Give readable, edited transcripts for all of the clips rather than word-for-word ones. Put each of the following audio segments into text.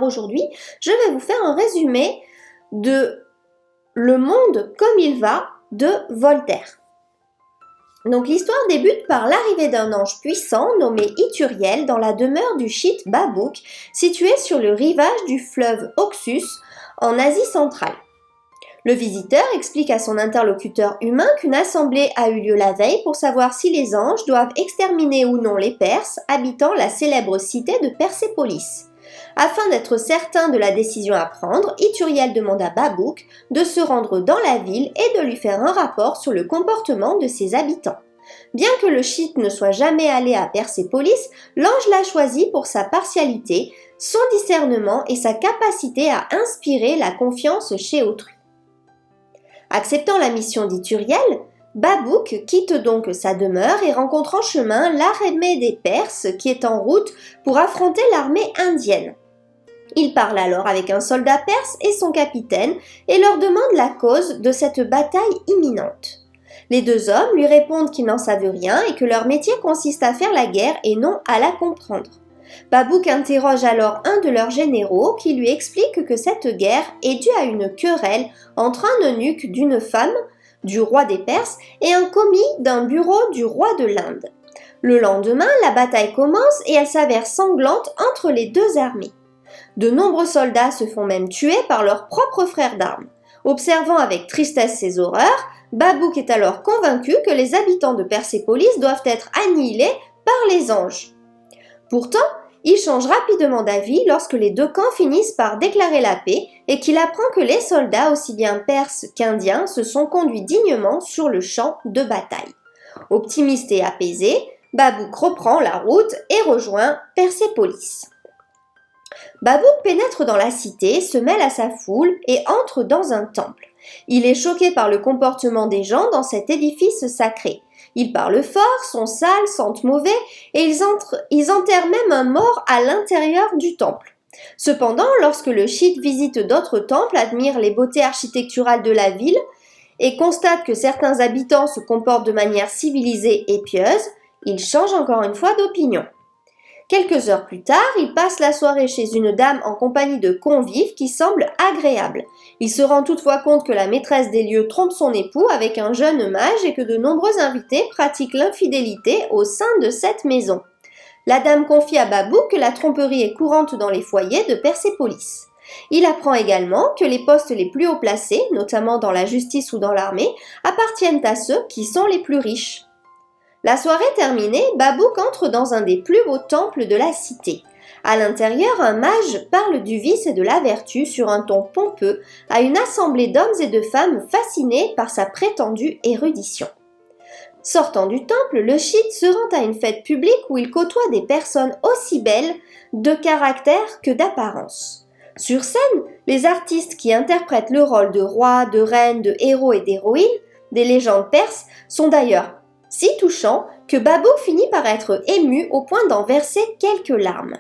Aujourd'hui, je vais vous faire un résumé de Le monde comme il va de Voltaire. Donc l'histoire débute par l'arrivée d'un ange puissant nommé Ithuriel dans la demeure du Chite Babouk, située sur le rivage du fleuve Oxus en Asie centrale. Le visiteur explique à son interlocuteur humain qu'une assemblée a eu lieu la veille pour savoir si les anges doivent exterminer ou non les Perses habitant la célèbre cité de Persépolis. Afin d'être certain de la décision à prendre, Ithuriel demande à Babouk de se rendre dans la ville et de lui faire un rapport sur le comportement de ses habitants. Bien que le Chite ne soit jamais allé à Persépolis, l'ange l'a choisi pour sa partialité, son discernement et sa capacité à inspirer la confiance chez autrui. Acceptant la mission d'Ithuriel, Babouk quitte donc sa demeure et rencontre en chemin l'armée des Perses qui est en route pour affronter l'armée indienne. Il parle alors avec un soldat perse et son capitaine et leur demande la cause de cette bataille imminente. Les deux hommes lui répondent qu'ils n'en savent rien et que leur métier consiste à faire la guerre et non à la comprendre. Babouk interroge alors un de leurs généraux qui lui explique que cette guerre est due à une querelle entre un eunuque d'une femme du roi des Perses et un commis d'un bureau du roi de l'Inde. Le lendemain, la bataille commence et elle s'avère sanglante entre les deux armées. De nombreux soldats se font même tuer par leurs propres frères d'armes. Observant avec tristesse ces horreurs, Babouk est alors convaincu que les habitants de Persépolis doivent être annihilés par les anges. Pourtant, il change rapidement d'avis lorsque les deux camps finissent par déclarer la paix et qu'il apprend que les soldats, aussi bien perses qu'indiens, se sont conduits dignement sur le champ de bataille. Optimiste et apaisé, Babouk reprend la route et rejoint Persépolis. Babouk pénètre dans la cité, se mêle à sa foule et entre dans un temple. Il est choqué par le comportement des gens dans cet édifice sacré. Ils parlent fort, sont sales, sentent mauvais et ils enterrent même un mort à l'intérieur du temple. Cependant, lorsque le Chite visite d'autres temples, admire les beautés architecturales de la ville et constate que certains habitants se comportent de manière civilisée et pieuse, il change encore une fois d'opinion. Quelques heures plus tard, il passe la soirée chez une dame en compagnie de convives qui semblent agréables. Il se rend toutefois compte que la maîtresse des lieux trompe son époux avec un jeune mage et que de nombreux invités pratiquent l'infidélité au sein de cette maison. La dame confie à Babouk que la tromperie est courante dans les foyers de Persépolis. Il apprend également que les postes les plus haut placés, notamment dans la justice ou dans l'armée, appartiennent à ceux qui sont les plus riches. La soirée terminée, Babouk entre dans un des plus beaux temples de la cité. À l'intérieur, un mage parle du vice et de la vertu sur un ton pompeux à une assemblée d'hommes et de femmes fascinés par sa prétendue érudition. Sortant du temple, le Chite se rend à une fête publique où il côtoie des personnes aussi belles de caractère que d'apparence. Sur scène, les artistes qui interprètent le rôle de rois, de reines, de héros et d'héroïnes des légendes perses sont d'ailleurs si touchants que Babouk finit par être ému au point d'en verser quelques larmes.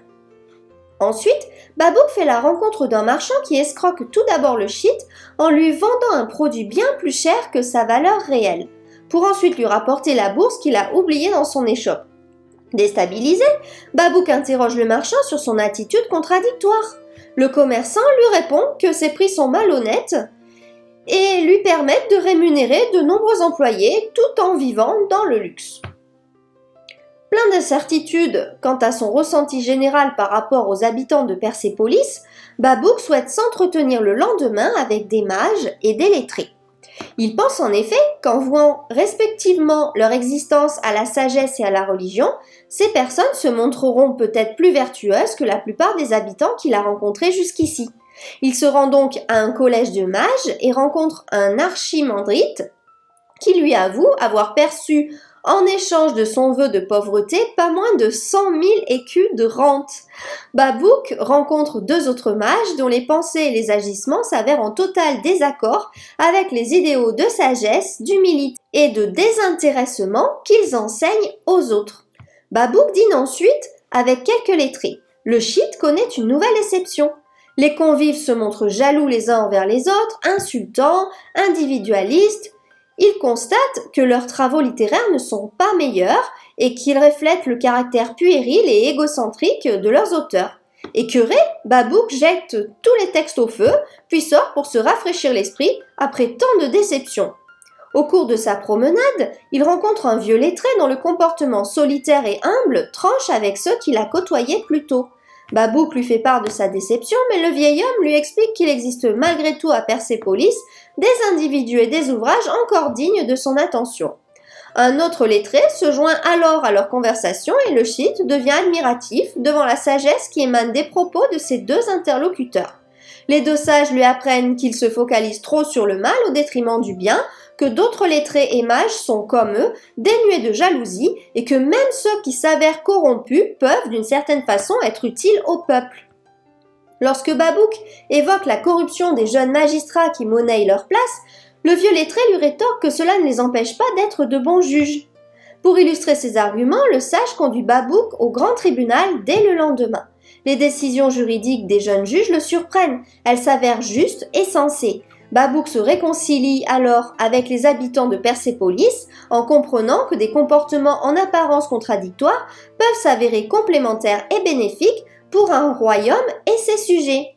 Ensuite, Babouk fait la rencontre d'un marchand qui escroque tout d'abord le Chite en lui vendant un produit bien plus cher que sa valeur réelle, pour ensuite lui rapporter la bourse qu'il a oubliée dans son échoppe. Déstabilisé, Babouk interroge le marchand sur son attitude contradictoire. Le commerçant lui répond que ses prix sont malhonnêtes et lui permettent de rémunérer de nombreux employés tout en vivant dans le luxe. Plein d'incertitudes quant à son ressenti général par rapport aux habitants de Persépolis, Babouk souhaite s'entretenir le lendemain avec des mages et des lettrés. Il pense en effet qu'en vouant respectivement leur existence à la sagesse et à la religion, ces personnes se montreront peut-être plus vertueuses que la plupart des habitants qu'il a rencontrés jusqu'ici. Il se rend donc à un collège de mages et rencontre un archimandrite qui lui avoue avoir perçu en échange de son vœu de pauvreté pas moins de 100 000 écus de rente. Babouk rencontre deux autres mages dont les pensées et les agissements s'avèrent en total désaccord avec les idéaux de sagesse, d'humilité et de désintéressement qu'ils enseignent aux autres. Babouk dîne ensuite avec quelques lettrés. Le Chite connaît une nouvelle exception. Les convives se montrent jaloux les uns envers les autres, insultants, individualistes. Ils constatent que leurs travaux littéraires ne sont pas meilleurs et qu'ils reflètent le caractère puéril et égocentrique de leurs auteurs. Écœuré, Babouk jette tous les textes au feu, puis sort pour se rafraîchir l'esprit après tant de déceptions. Au cours de sa promenade, il rencontre un vieux lettré dont le comportement solitaire et humble tranche avec ceux qu'il a côtoyés plus tôt. Babouk lui fait part de sa déception, mais le vieil homme lui explique qu'il existe malgré tout à Persépolis des individus et des ouvrages encore dignes de son attention. Un autre lettré se joint alors à leur conversation et le Scythe devient admiratif devant la sagesse qui émane des propos de ses deux interlocuteurs. Les deux sages lui apprennent qu'il se focalise trop sur le mal au détriment du bien, que d'autres lettrés et mages sont comme eux, dénués de jalousie, et que même ceux qui s'avèrent corrompus peuvent d'une certaine façon être utiles au peuple. Lorsque Babouk évoque la corruption des jeunes magistrats qui monnaient leur place, le vieux lettré lui rétorque que cela ne les empêche pas d'être de bons juges. Pour illustrer ses arguments, le sage conduit Babouk au grand tribunal dès le lendemain. Les décisions juridiques des jeunes juges le surprennent, elles s'avèrent justes et sensées. Babouk se réconcilie alors avec les habitants de Persépolis en comprenant que des comportements en apparence contradictoires peuvent s'avérer complémentaires et bénéfiques pour un royaume et ses sujets.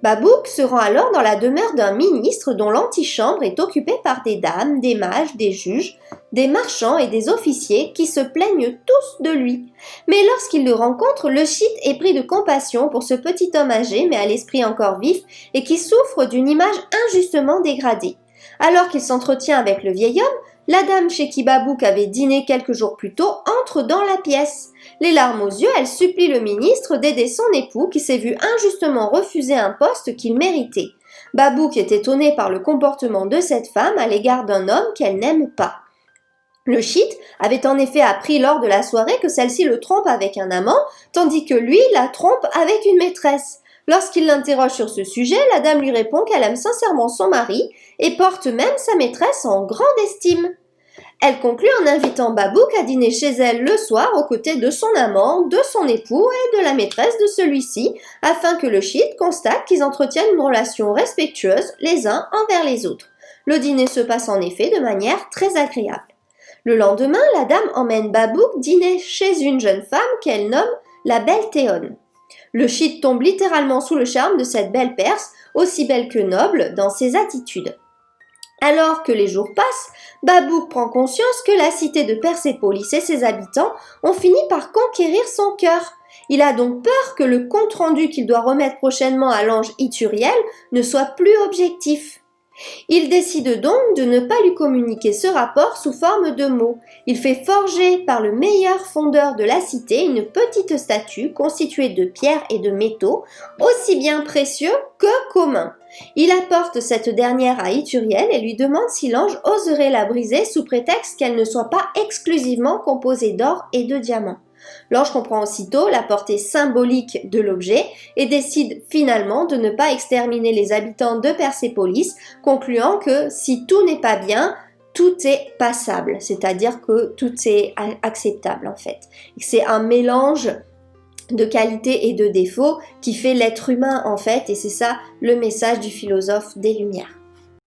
Babouk se rend alors dans la demeure d'un ministre dont l'antichambre est occupée par des dames, des mages, des juges, des marchands et des officiers qui se plaignent tous de lui. Mais lorsqu'il le rencontre, le Scythe est pris de compassion pour ce petit homme âgé mais à l'esprit encore vif et qui souffre d'une image injustement dégradée. Alors qu'il s'entretient avec le vieil homme, la dame chez qui Babouk avait dîné quelques jours plus tôt entre dans la pièce. Les larmes aux yeux, elle supplie le ministre d'aider son époux qui s'est vu injustement refuser un poste qu'il méritait. Babouk est étonné par le comportement de cette femme à l'égard d'un homme qu'elle n'aime pas. Le Scythe avait en effet appris lors de la soirée que celle-ci le trompe avec un amant, tandis que lui la trompe avec une maîtresse. Lorsqu'il l'interroge sur ce sujet, la dame lui répond qu'elle aime sincèrement son mari et porte même sa maîtresse en grande estime. Elle conclut en invitant Babouk à dîner chez elle le soir aux côtés de son amant, de son époux et de la maîtresse de celui-ci, afin que le Scythe constate qu'ils entretiennent une relation respectueuse les uns envers les autres. Le dîner se passe en effet de manière très agréable. Le lendemain, la dame emmène Babouk dîner chez une jeune femme qu'elle nomme la belle Théone. Le Scythe tombe littéralement sous le charme de cette belle Perse, aussi belle que noble dans ses attitudes. Alors que les jours passent, Babouk prend conscience que la cité de Persépolis et ses habitants ont fini par conquérir son cœur. Il a donc peur que le compte-rendu qu'il doit remettre prochainement à l'ange Ithuriel ne soit plus objectif. Il décide donc de ne pas lui communiquer ce rapport sous forme de mots. Il fait forger par le meilleur fondeur de la cité une petite statue constituée de pierres et de métaux, aussi bien précieux que communs. Il apporte cette dernière à Ithuriel et lui demande si l'ange oserait la briser sous prétexte qu'elle ne soit pas exclusivement composée d'or et de diamants. L'ange comprend aussitôt la portée symbolique de l'objet et décide finalement de ne pas exterminer les habitants de Persépolis, concluant que si tout n'est pas bien, tout est passable, c'est-à-dire que tout est acceptable en fait. C'est un mélange de qualités et de défauts qui fait l'être humain en fait, et c'est ça le message du philosophe des Lumières.